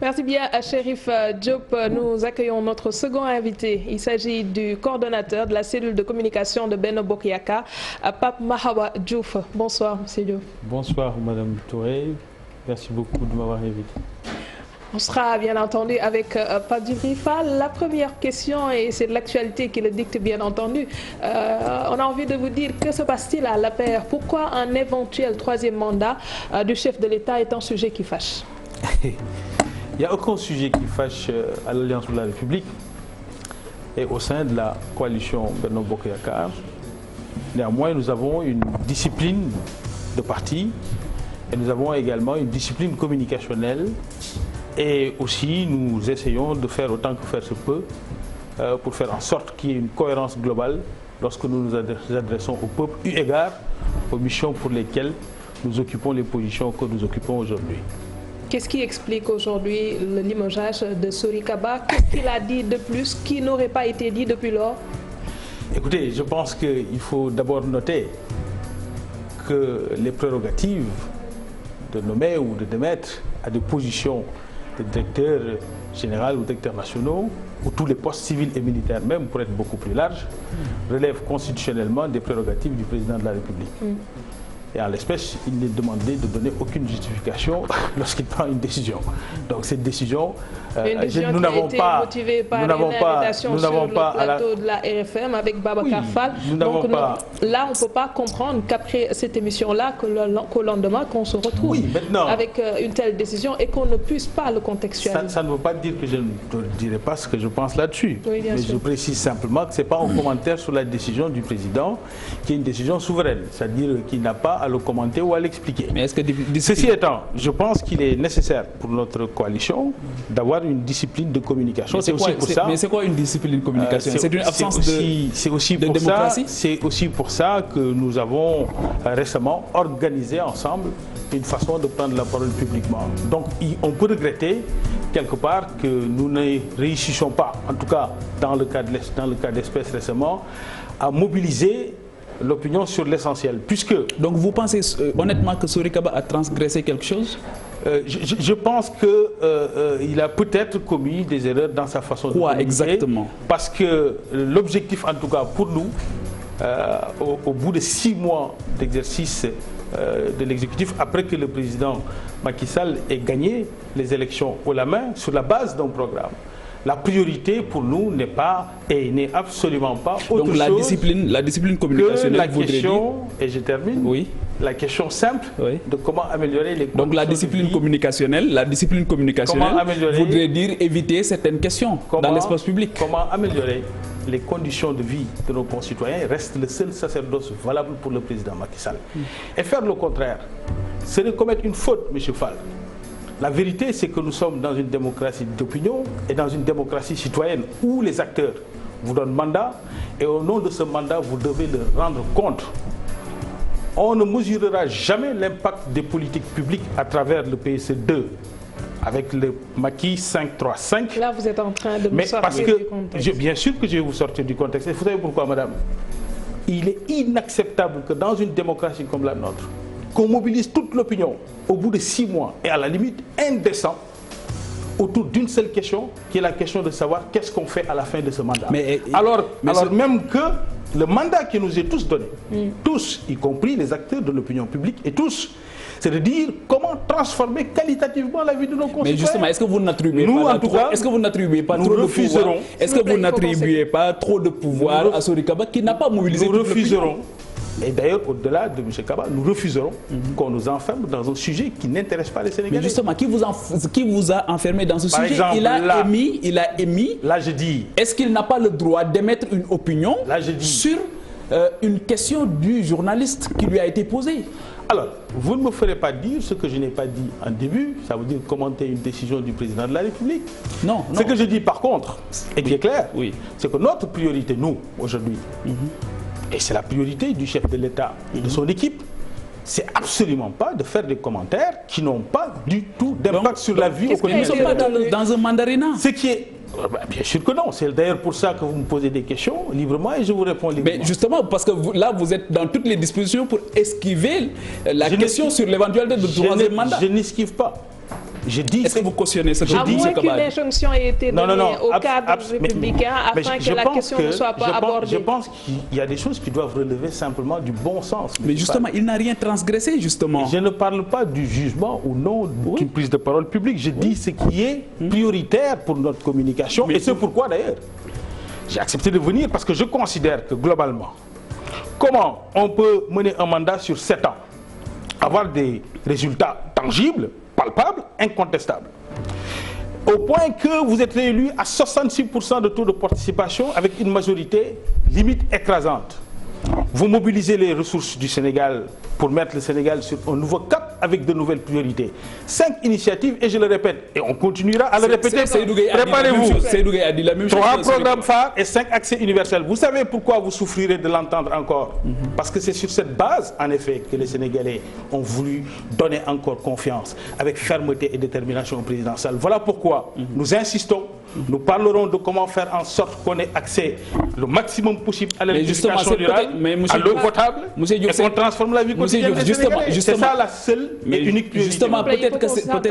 Merci bien à Chérif Diop. Nous accueillons notre second invité. Il s'agit du coordonnateur de la cellule de communication de Benno Bokk Yakaar, Pape Mahawa Diouf. Bonsoir, monsieur Diouf. Bonsoir, madame Touré. Merci beaucoup de m'avoir invité. On sera bien entendu avec Pape Djibril Fall. La première question, et c'est de l'actualité qui le dicte bien entendu, on a envie de vous dire, que se passe-t-il à l'APR? Pourquoi un éventuel troisième mandat du chef de l'État est un sujet qui fâche? Il n'y a aucun sujet qui fâche à l'Alliance pour la République et au sein de la coalition Benno Bokk Yakaar. Néanmoins, nous avons une discipline de parti et nous avons également une discipline communicationnelle. Et aussi, nous essayons de faire autant que faire se peut pour faire en sorte qu'il y ait une cohérence globale lorsque nous nous adressons au peuple, eu égard aux missions pour lesquelles nous occupons les positions que nous occupons aujourd'hui. Qu'est-ce qui explique aujourd'hui le limogeage de Sory Kaba? Qu'est-ce qu'il a dit de plus qui n'aurait pas été dit depuis lors? Écoutez, je pense qu'il faut d'abord noter que les prérogatives de nommer ou de démettre à des positions de directeur général ou directeurs nationaux, ou tous les postes civils et militaires même, pour être beaucoup plus large, relèvent constitutionnellement des prérogatives du président de la République. Et en l'espèce, il n'est demandé de donner aucune justification lorsqu'il prend une décision. Donc cette décision, nous n'avons pas motivée par une invitation sur le plateau de la RFM avec Babacar Fall. Donc là, on ne peut pas comprendre qu'après cette émission-là, qu'au lendemain, qu'on se retrouve avec une telle décision et qu'on ne puisse pas le contextualiser. Ça ne veut pas dire que je ne dirai pas ce que je pense là-dessus. Oui, mais je précise simplement que ce n'est pas un commentaire sur la décision du président qui est une décision souveraine, c'est-à-dire qu'il n'a pas à le commenter ou à l'expliquer. Ceci étant, je pense qu'il est nécessaire pour notre coalition d'avoir une discipline de communication. C'est aussi pour ça. Mais c'est quoi une discipline de communication? C'est une absence de démocratie. C'est aussi pour ça que nous avons récemment organisé ensemble une façon de prendre la parole publiquement. Donc on peut regretter quelque part que nous ne réussissions pas, en tout cas dans le cas d'espèce récemment, à mobiliser l'opinion sur l'essentiel, puisque... Donc vous pensez honnêtement que Sory Kaba a transgressé quelque chose? Je pense qu'il a peut-être commis des erreurs dans sa façon de communiquer. Exactement? Parce que l'objectif, en tout cas pour nous, au bout de 6 mois d'exercice de l'exécutif, après que le président Macky Sall ait gagné les élections haut la main sur la base d'un programme, la priorité pour nous n'est pas et n'est absolument pas autre chose. Donc la discipline communicationnelle, la question, et je termine, oui. La question simple de comment améliorer les conditions. Donc la discipline communicationnelle voudrait dire éviter certaines questions dans l'espace public. Comment améliorer les conditions de vie de nos concitoyens reste le seul sacerdoce valable pour le président Macky Sall. Et faire le contraire, c'est de commettre une faute, M. Fall. La vérité, c'est que nous sommes dans une démocratie d'opinion et dans une démocratie citoyenne où les acteurs vous donnent mandat et au nom de ce mandat, vous devez leur rendre compte. On ne mesurera jamais l'impact des politiques publiques à travers le PSE2 avec le Macky 5-3-5. Là, vous êtes en train de nous sortir du contexte. Bien sûr que je vais vous sortir du contexte. Et vous savez pourquoi, madame? Il est inacceptable que dans une démocratie comme la nôtre, qu'on mobilise toute l'opinion au bout de 6 mois et à la limite indécent autour d'une seule question, qui est la question de savoir qu'est-ce qu'on fait à la fin de ce mandat. Alors même que le mandat qui nous est tous donné, tous, y compris les acteurs de l'opinion publique et tous, c'est de dire comment transformer qualitativement la vie de nos concitoyens. Mais justement, est-ce que vous n'attribuez pas trop de pouvoir? Est-ce que vous n'attribuez pas trop de pouvoir à Sory Kaba qui n'a pas mobilisé toute l'opinion? Et d'ailleurs, au-delà de M. Kaba, nous refuserons qu'on nous enferme dans un sujet qui n'intéresse pas les Sénégalais. Mais justement, qui vous a enfermé dans ce sujet? Exemple, il a émis. Là, je dis. Est-ce qu'il n'a pas le droit d'émettre une opinion sur une question du journaliste qui lui a été posée? Alors, vous ne me ferez pas dire ce que je n'ai pas dit en début, ça veut dire commenter une décision du président de la République. Non. Ce que je dis par contre, et qui est clair, c'est que notre priorité, nous, aujourd'hui, et c'est la priorité du chef de l'État et de son équipe, c'est absolument pas de faire des commentaires qui n'ont pas du tout d'impact sur la vie au quotidien. Nous ne sommes pas dans un mandarinat. Ce qui est... Bien sûr que non, c'est d'ailleurs pour ça que vous me posez des questions librement et je vous réponds librement. Mais justement, parce que là, vous êtes dans toutes les dispositions pour esquiver la question sur l'éventualité de troisième mandat. Je n'esquive pas. Est-ce que vous cautionnez ce que dit? À moins qu'une injonction ait été donnée au cadre républicain afin que la question ne soit pas abordée. Je pense qu'il y a des choses qui doivent relever simplement du bon sens. Mais justement, il n'a rien transgressé, justement. Je ne parle pas du jugement ou non d'une prise de parole publique. Je dis ce qui est prioritaire pour notre communication. Et c'est pourquoi, d'ailleurs, j'ai accepté de venir parce que je considère que, globalement, comment on peut mener un mandat sur 7 ans, avoir des résultats tangibles, palpables, incontestables, au point que vous êtes réélu à 66% de taux de participation avec une majorité limite écrasante. Vous mobilisez les ressources du Sénégal pour mettre le Sénégal sur un nouveau cap avec de nouvelles priorités. 5 initiatives, et je le répète, et on continuera à le répéter. Préparez-vous. 3 programmes phares et 5 accès universels. Vous savez pourquoi vous souffrirez de l'entendre encore? Parce que c'est sur cette base, en effet, que les Sénégalais ont voulu donner encore confiance, avec fermeté et détermination au président Sall. Voilà pourquoi nous insistons. Nous parlerons de comment faire en sorte qu'on ait accès le maximum possible à l'électrification rurale, à l'eau potable, et qu'on transforme la vie quotidienne des Sénégalais. C'est ça la seule et unique priorité. Justement, peut-être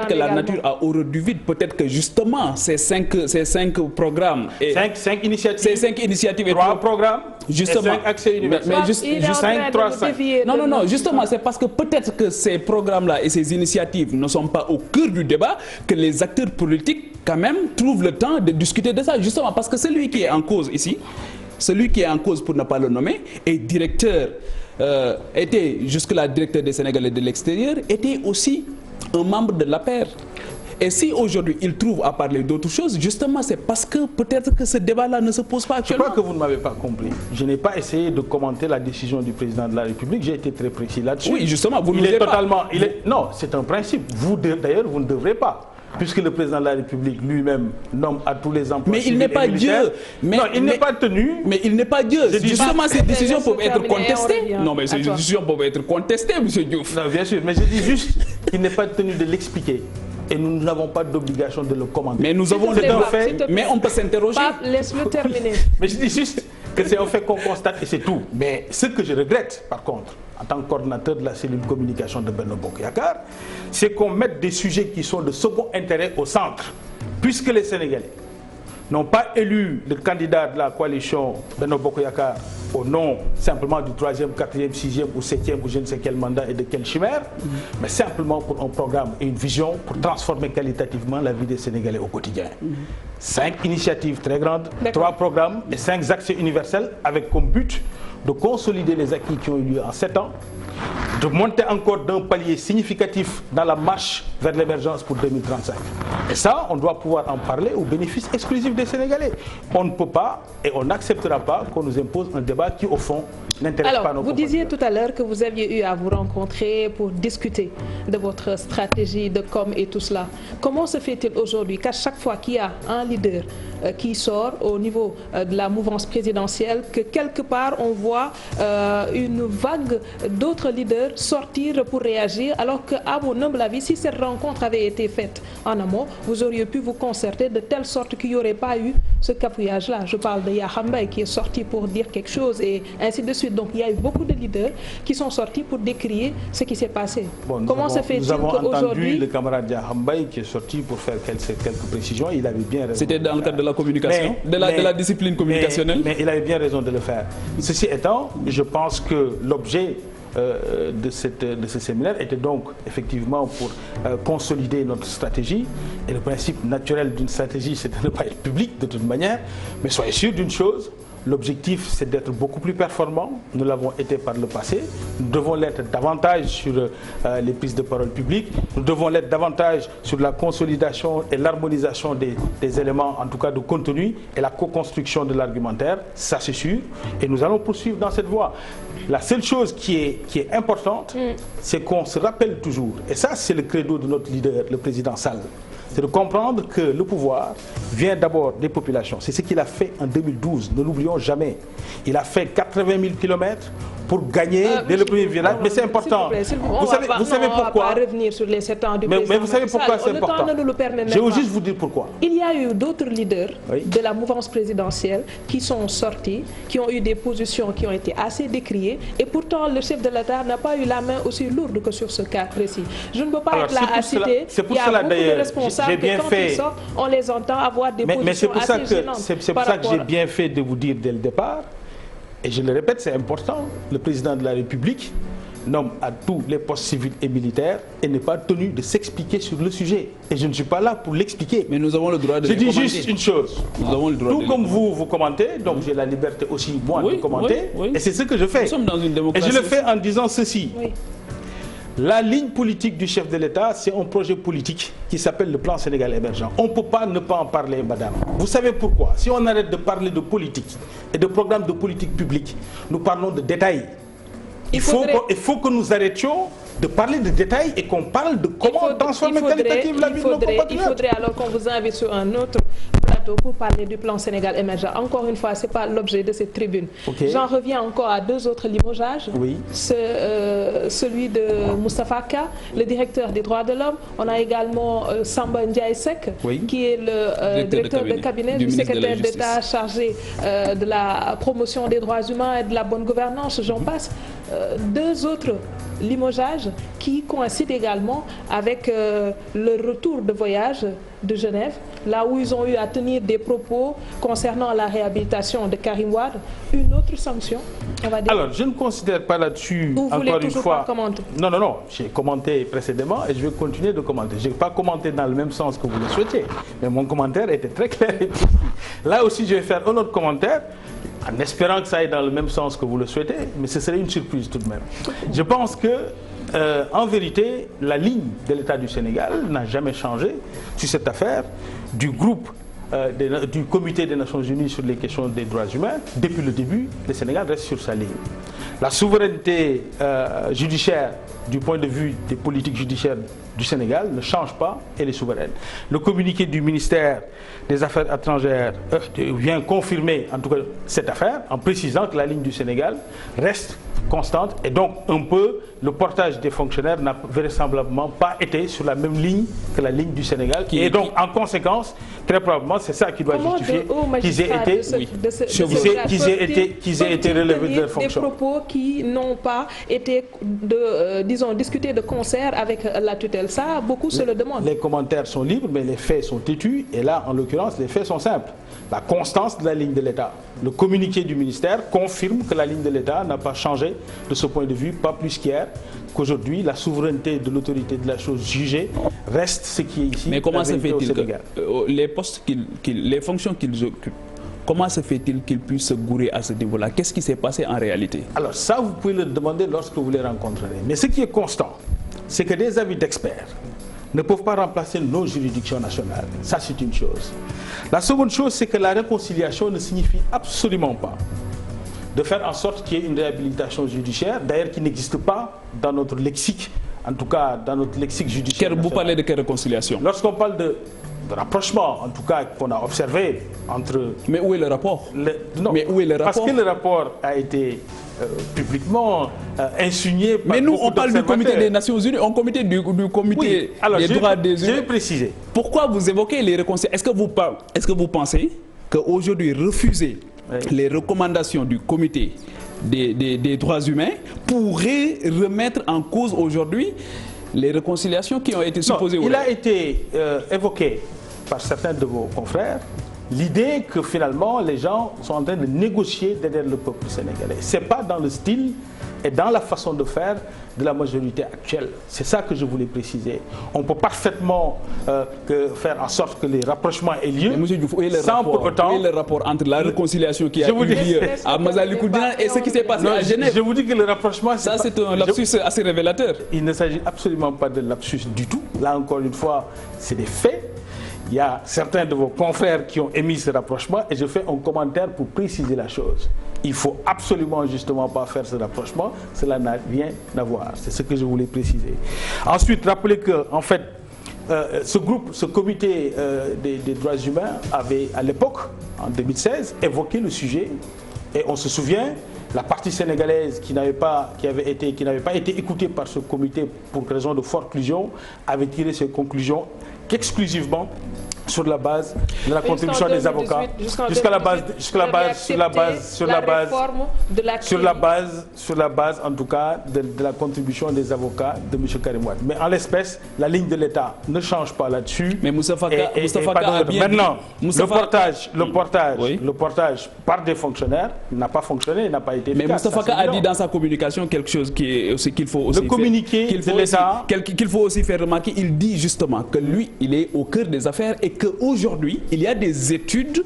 que la nature a horreur du vide. Peut-être que justement, ces 5 programmes... Et 5 initiatives. Ces 5 initiatives et 3 programmes, justement, et 5 accès universels. Mais 5, 3, 5. Non, justement, c'est parce que peut-être que ces programmes-là et ces initiatives ne sont pas au cœur du débat que les acteurs politiques, quand même, trouvent le temps de discuter de ça, justement parce que celui qui est en cause ici, celui qui est en cause pour ne pas le nommer, est directeur, était jusque-là directeur des Sénégalais de l'extérieur, était aussi un membre de l'APR. Et si aujourd'hui il trouve à parler d'autres choses, justement c'est parce que peut-être que ce débat-là ne se pose pas actuellement. Je crois que vous ne m'avez pas compris. Je n'ai pas essayé de commenter la décision du président de la République, j'ai été très précis là-dessus. Oui, justement, vous ne totalement. Non, c'est un principe. Vous, d'ailleurs, vous ne devrez pas. Puisque le président de la République lui-même nomme à tous les emplois. Mais il n'est pas Dieu. Non, il n'est pas tenu. Mais il n'est pas Dieu. Justement, ces décisions peuvent être contestées. Non, mais ces décisions peuvent être contestées, M. Diouf. Non, bien sûr, mais je dis juste qu'il n'est pas tenu de l'expliquer. Et nous n'avons pas d'obligation de le commenter. Mais nous avons le fait. Mais on peut s'interroger. Laisse-le terminer. Mais je dis juste que c'est un fait qu'on constate et c'est tout. Mais ce que je regrette, par contre, en tant que coordinateur de la cellule communication de Benno Bokk Yakaar, c'est qu'on mette des sujets qui sont de second intérêt au centre. Puisque les Sénégalais n'ont pas élu le candidat de la coalition Benno Bokk Yakaar au nom simplement du 3e, 4e, 6e ou 7e ou je ne sais quel mandat et de quelle chimère, mais simplement pour un programme et une vision pour transformer qualitativement la vie des Sénégalais au quotidien. 5 initiatives très grandes, 3 programmes et 5 accès universels avec comme but de consolider les acquis qui ont eu lieu en 7 ans, de monter encore d'un palier significatif dans la marche vers l'émergence pour 2035. Et ça, on doit pouvoir en parler au bénéfice exclusif des Sénégalais. On ne peut pas et on n'acceptera pas qu'on nous impose un débat qui, au fond, n'intéresse pas nos compatriotes. Vous disiez tout à l'heure que vous aviez eu à vous rencontrer pour discuter de votre stratégie de com et tout cela. Comment se fait-il aujourd'hui qu'à chaque fois qu'il y a un leader qui sort au niveau de la mouvance présidentielle, que quelque part on voit une vague d'autres leaders sortir pour réagir, alors qu'à mon humble avis, si cette rencontre avait été faite en amont, vous auriez pu vous concerter de telle sorte qu'il n'y aurait pas eu ce cafouillage-là. Je parle de Yakham Mbaye qui est sorti pour dire quelque chose et ainsi de suite. Donc il y a eu beaucoup de leaders qui sont sortis pour décrier ce qui s'est passé. Bon, comment se fait-il qu'aujourd'hui... Nous avons entendu le camarade Yakham Mbaye qui est sorti pour faire quelques précisions. Il avait bien raison. C'était dans le cadre de la communication, de la discipline communicationnelle. Mais il avait bien raison de le faire. Ceci étant, je pense que l'objet de ce séminaire était donc effectivement pour consolider notre stratégie. Et le principe naturel d'une stratégie, c'est de ne pas être public de toute manière. Mais soyez sûr d'une chose, l'objectif c'est d'être beaucoup plus performant. Nous l'avons été par le passé. Nous devons l'être davantage sur les prises de parole publiques. Nous devons l'être davantage sur la consolidation et l'harmonisation des éléments, en tout cas de contenu, et la co-construction de l'argumentaire. Ça c'est sûr. Et nous allons poursuivre dans cette voie. La seule chose qui est importante, c'est qu'on se rappelle toujours, et ça c'est le credo de notre leader, le président Sall, c'est de comprendre que le pouvoir vient d'abord des populations. C'est ce qu'il a fait en 2012, ne l'oublions jamais. Il a fait 80 000 km pour gagner dès le premier virage. Mais c'est important. Vous savez pourquoi? On va revenir sur les 7 ans du mais vous savez pourquoi c'est important? Je vais juste vous dire pourquoi. Il y a eu d'autres leaders de la mouvance présidentielle qui sont sortis, qui ont eu des positions qui ont été assez décriées, et pourtant le chef de l'État n'a pas eu la main aussi lourde que sur ce cas précis. Je ne peux pas être là à citer. C'est pour cela d'ailleurs, j'ai bien fait. On les entend avoir des positions assez gênantes. C'est pour ça que j'ai bien fait de vous dire dès le départ. Et je le répète, c'est important, le président de la République nomme à tous les postes civils et militaires et n'est pas tenu de s'expliquer sur le sujet. Et je ne suis pas là pour l'expliquer. Mais nous avons le droit de Je dis juste une chose. Nous avons le droit tout comme vous commentez, donc j'ai la liberté aussi, moi, de commenter. Et c'est ce que je fais. Nous sommes dans une démocratie. Et je le fais en disant ceci. La ligne politique du chef de l'État, c'est un projet politique qui s'appelle le plan Sénégal émergent. On ne peut pas ne pas en parler, madame. Vous savez pourquoi? Si on arrête de parler de politique et de programmes de politique publique, nous parlons de détails. Il faut que nous arrêtions de parler de détails et qu'on parle de comment transformer qualitativement la vie de nos compatriotes. Il faudrait alors qu'on vous invite sur un autre plateau pour parler du plan Sénégal émergent. Encore une fois, ce n'est pas l'objet de cette tribune. J'en reviens encore à 2 autres limogeages. Celui de Moustapha Ka, le directeur des droits de l'homme. On a également Samba Ndiaye Sek, qui est le directeur de cabinet du secrétaire d'État chargé de la promotion des droits humains et de la bonne gouvernance, j'en passe. 2 autres limogeages qui coïncident également avec le retour de voyage de Genève, là où ils ont eu à tenir des propos concernant la réhabilitation de Karim Wade. Une autre sanction, on va dire. Alors, je ne considère pas là-dessus, encore une fois... Non, j'ai commenté précédemment et je vais continuer de commenter. Je n'ai pas commenté dans le même sens que vous le souhaitiez, mais mon commentaire était très clair et précis. Là aussi, je vais faire un autre commentaire, en espérant que ça aille dans le même sens que vous le souhaitez, mais ce serait une surprise tout de même. Je pense que, en vérité, la ligne de l'État du Sénégal n'a jamais changé sur cette affaire du groupe du Comité des Nations Unies sur les questions des droits humains. Depuis le début, le Sénégal reste sur sa ligne. La souveraineté judiciaire, du point de vue des politiques judiciaires du Sénégal, ne change pas, elle est souveraine. Le communiqué du ministère des Affaires étrangères vient confirmer en tout cas cette affaire en précisant que la ligne du Sénégal reste constante et donc un peu le portage des fonctionnaires n'a vraisemblablement pas été sur la même ligne que la ligne du Sénégal et donc en conséquence très probablement c'est ça qui doit justifier qu'ils aient été relevés de leurs fonctions. Des propos qui n'ont pas été disons discutés de concert avec la tutelle, ça beaucoup se le demandent. Les commentaires sont libres mais les faits sont têtus et là en l'occurrence les faits sont simples. La constance de la ligne de l'État. Le communiqué du ministère confirme que la ligne de l'État n'a pas changé de ce point de vue, pas plus qu'hier, qu'aujourd'hui la souveraineté de l'autorité de la chose jugée reste ce qui est ici. Mais comment se fait-il que les postes les fonctions qu'ils occupent, comment se fait-il qu'ils puissent se gourer à ce niveau-là? Qu'est-ce qui s'est passé en réalité? Alors ça, vous pouvez le demander lorsque vous les rencontrerez. Mais ce qui est constant, c'est que des avis d'experts ne peuvent pas remplacer nos juridictions nationales. Ça, c'est une chose. La seconde chose, c'est que la réconciliation ne signifie absolument pas de faire en sorte qu'il y ait une réhabilitation judiciaire, d'ailleurs qui n'existe pas dans notre lexique, en tout cas dans notre lexique judiciaire. Vous parlez de quelle réconciliation? Lorsqu'on parle de rapprochement, en tout cas qu'on a observé entre... Mais où est le rapport? Non, mais où est le rapport? Parce que le rapport a été publiquement insigné par... Mais nous, on parle du comité des Nations Unies, on comité du comité des droits des humains. Je vais préciser. Pourquoi vous évoquez les réconciliations? Est-ce que vous pensez qu'aujourd'hui, refuser les recommandations du comité des droits humains pourrait remettre en cause aujourd'hui les réconciliations qui ont été supposées? Il a été évoqué par certains de vos confrères l'idée que finalement les gens sont en train de négocier derrière le peuple sénégalais. Ce n'est pas dans le style et dans la façon de faire de la majorité actuelle. C'est ça que je voulais préciser. On peut parfaitement faire en sorte que les rapprochements aient lieu sans pour autant... Où est le rapport entre la réconciliation qui a eu lieu à Massalikul Jinane et ce qui s'est passé à Genève? Je vous dis que le rapprochement... Ça, c'est un lapsus assez révélateur. Il ne s'agit absolument pas de lapsus du tout. Là, encore une fois, c'est des faits. Il y a certains de vos confrères qui ont émis ce rapprochement et je fais un commentaire pour préciser la chose. Il ne faut absolument justement pas faire ce rapprochement, cela n'a rien à voir. C'est ce que je voulais préciser. Ensuite, rappelez que, en fait, ce comité des droits humains avait, à l'époque, en 2016, évoqué le sujet et on se souvient La partie sénégalaise qui n'avait pas été écoutée par ce comité pour raison de forclusion avait tiré ses conclusions qu'exclusivement sur la base de la contribution des avocats, sur la base en tout cas de la contribution des avocats de M. Karim Wade. Mais en l'espèce, la ligne de l'État ne change pas là-dessus. Mais Moustapha Ka a bien maintenant, oui. le portage par des fonctionnaires n'a pas fonctionné, n'a pas été efficace. Mais Moustapha Ka a dit dans sa communication quelque chose qu'il faut aussi qu'il faut aussi faire remarquer. Il dit justement que lui, il est au cœur des affaires et qu'aujourd'hui, il y a des études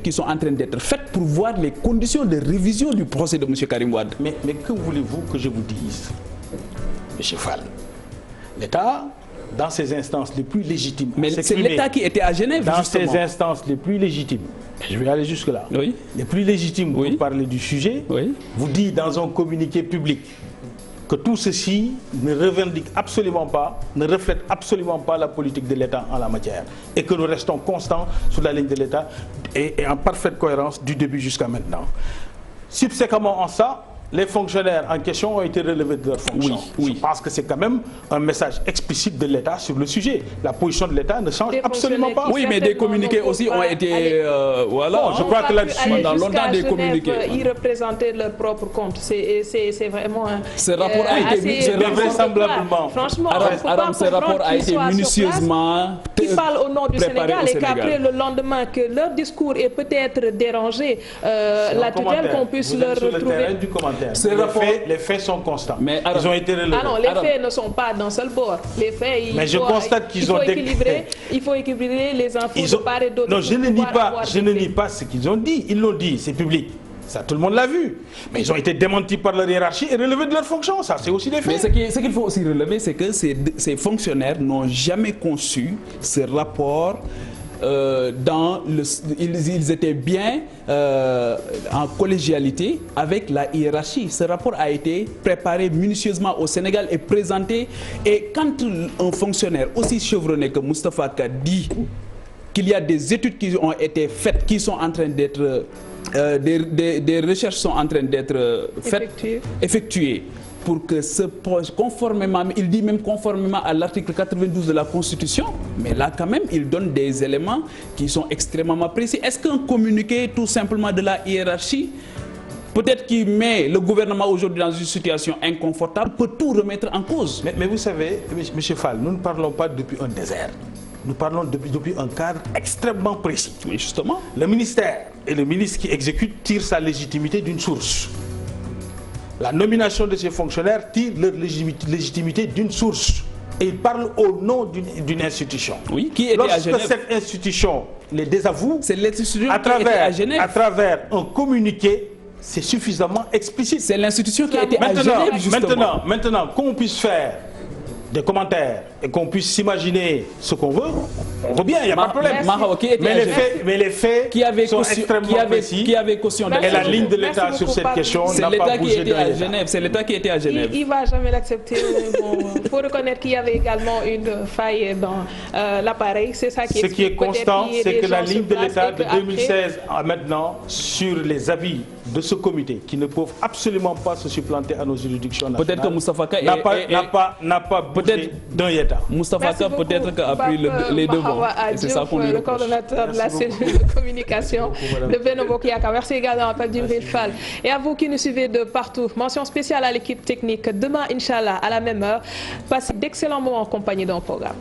qui sont en train d'être faites pour voir les conditions de révision du procès de M. Karim Wade. Mais que voulez-vous que je vous dise, M. Fall? L'État, dans ses instances les plus légitimes... Mais c'est l'État qui était à Genève, dans justement. ses instances les plus légitimes, et je vais aller jusque-là, oui. Les plus légitimes pour parler du sujet, vous dit dans un communiqué public que tout ceci ne revendique absolument pas, ne reflète absolument pas la politique de l'État en la matière. Et que nous restons constants sur la ligne de l'État et en parfaite cohérence du début jusqu'à maintenant. Subséquemment en ça, les fonctionnaires en question ont été relevés de leurs fonctions. Je pense que c'est quand même un message explicite de l'État sur le sujet. La position de l'État ne change absolument pas. Oui, mais des communiqués aussi ont été... voilà. Bon, je crois que là-dessus, dans longtemps des communiqués. Ils représentaient leur propre compte. C'est vraiment... Ce rapport a été... vraisemblablement. Franchement, ce rapport a été minutieusement... Qui parle au nom du Sénégal et qu'après le lendemain que leur discours est peut-être dérangé, la tutelle qu'on puisse leur retrouver... Les faits sont constants. Mais ils ont été relevés. Ah non, les faits ne sont pas d'un seul bord. Les faits, il faut équilibrer les infos de part et d'autre. Non, je ne nie pas ce qu'ils ont dit. Ils l'ont dit, c'est public. Ça, tout le monde l'a vu. Mais ils ont été démentis par leur hiérarchie et relevés de leurs fonctions. Ça, c'est aussi des faits. Mais ce qu'il faut aussi relever, c'est que ces fonctionnaires n'ont jamais conçu ce rapport. Ils étaient bien en collégialité avec la hiérarchie. Ce rapport a été préparé minutieusement au Sénégal et présenté. Et quand un fonctionnaire aussi chevronné que Moustapha Ka dit qu'il y a des études qui ont été faites, qui sont en train d'être... des recherches sont en train d'être effectuées pour que ce projet, conformément, il dit même conformément à l'article 92 de la Constitution, mais là quand même, il donne des éléments qui sont extrêmement précis. Est-ce qu'un communiqué tout simplement de la hiérarchie, peut-être qui met le gouvernement aujourd'hui dans une situation inconfortable, peut tout remettre en cause? Mais vous savez, M. Fall, nous ne parlons pas depuis un désert. Nous parlons depuis un cadre extrêmement précis. Mais justement, le ministère et le ministre qui exécute tirent sa légitimité d'une source. La nomination de ces fonctionnaires tire leur légitimité d'une source. Et ils parlent au nom d'une institution. Oui, qui était à Genève. Lorsque cette institution les désavoue, c'est l'institution qui était à Genève. À travers un communiqué, c'est suffisamment explicite. C'est l'institution qui était à Genève, justement. Maintenant, qu'on puisse faire des commentaires et qu'on puisse s'imaginer ce qu'on veut, on veut bien, il n'y a pas de problème. Mais les faits sont extrêmement précis. Qui avait cautionné et la ligne de l'État sur cette question n'a pas bougé de Genève. C'est l'État qui était à Genève. Il ne va jamais l'accepter. Il faut reconnaître qu'il y avait également une faille dans l'appareil. C'est ça qui Ce qui est constant, c'est que la ligne de l'État de 2016 à maintenant, sur les avis de ce comité, qui ne peuvent absolument pas se supplanter à nos juridictions nationales, peut-être que Moustapha Ka n'a pas bougé d'un État. Moustapha Ka peut-être a pris les devants. C'est ça qu'on lui reproche. Le coordonnateur de la cellule de communication de Benno Bokk Yakaar. Merci également à Pape Djibril Fall. Et à vous qui nous suivez de partout, mention spéciale à l'équipe technique. Demain, Inch'Allah, à la même heure, passez d'excellents moments en compagnie d'un programme.